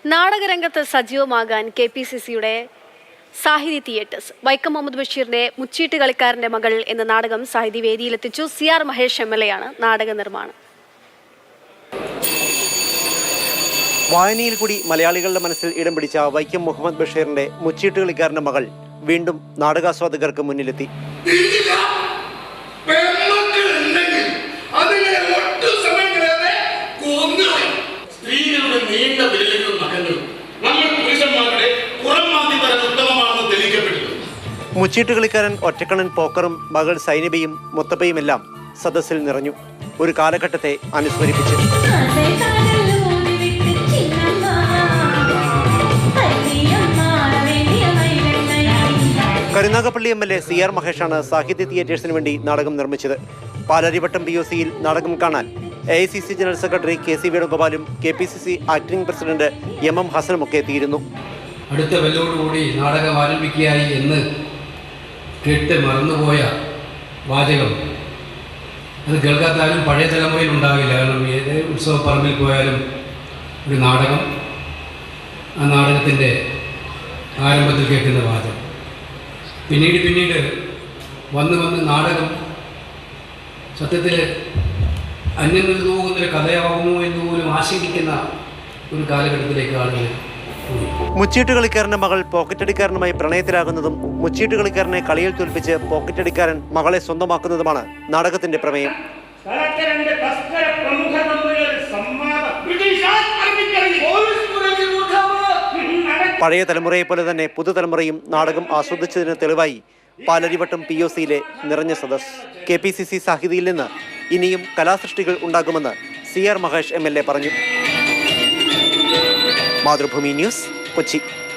നാടകരംഗത്ത് സജീവമാകാൻ KPCCയുടെ Sahithi theatres Vaikom Muhammad ബഷീറിന്റെ മുച്ചീട്ട് കളിക്കാരന്റെ മകൾ എന്ന നാടകം സാഹിതി വേദിയിലെത്തിച്ചു. CR മഹേഷ് MLA ആണ് നാടക നിർമ്മാണം. വായനയിൽ കൂടി മലയാളികളുടെ മനസ്സിൽ ഇടം പിടിച്ച വൈക്കം മുഹമ്മദ് ബഷീറിന്റെ മുച്ചീട്ട് കളിക്കാരന്റെ മകൾ വീണ്ടും നാടകാസ്വാദകർക്ക് മുന്നിലെത്തി. മുച്ചീട്ട് കളിക്കാരൻ ഒറ്റക്കണ്ണൻ പോക്കറും മകൾ സൈനബയും മുത്തപ്പയുമെല്ലാം സദസ്സിൽ നിറഞ്ഞു. ഒരു കാലഘട്ടത്തെ അനുസ്മരിപ്പിച്ചു. കരുനാഗപ്പള്ളി MLA CR മഹേഷാണ് സാഹിത്യ തിയേറ്റേഴ്സിന് വേണ്ടി നാടകം നിർമ്മിച്ചത്. പാലാരിവട്ടം POCയിൽ നാടകം കാണാൻ AICC general secretary KC വേണുഗോപാലും KPCC acting president MM ഹസനും ഒക്കെ എത്തിയിരുന്നു. അടുത്ത വെല്ലോടുകൂടി നാടകം ആരംഭിക്കുകയായി എന്ന് കേട്ട് മറന്നുപോയ വാചകം അത് കേൾക്കാത്താലും പഴയ തലമുറയിൽ ഉണ്ടാവില്ല. കാരണം ഏത് ഉത്സവ പറമ്പിൽ പോയാലും ഒരു നാടകം, ആ നാടകത്തിൻ്റെ ആരംഭത്തിൽ കേൾക്കുന്ന വാചകം പിന്നീട് വന്ന് നാടകം സത്യത്തിൽ അന്യം നിന്ന് പോകുന്നൊരു കഥയാകുമോ എന്ന് പോലും ആശങ്കിക്കുന്ന ഒരു കാലഘട്ടത്തിലേക്ക് ആളുകൾ. മുച്ചീട്ട് കളിക്കാരന്റെ മകൾ പോക്കറ്റടിക്കാരനുമായി പ്രണയത്തിലാകുന്നതും മുച്ചീട്ട് കളിക്കാരനെ കളിയിൽ തോൽപ്പിച്ച് പോക്കറ്റടിക്കാരൻ മകളെ സ്വന്തമാക്കുന്നതുമാണ് നാടകത്തിന്റെ പ്രമേയം. പഴയ തലമുറയെ പോലെ തന്നെ പുതുതലമുറയും നാടകം ആസ്വദിച്ചതിന് തെളിവായി പാലരിവട്ടം POCയിലെ നിറഞ്ഞ സദസ്. KPCC സാഹിതിയിൽ നിന്ന് ഇനിയും കലാസൃഷ്ടികൾ ഉണ്ടാകുമെന്ന് CR മഹേഷ് MLA പറഞ്ഞു. മാതൃഭൂമി ന്യൂസ്, കൊച്ചി.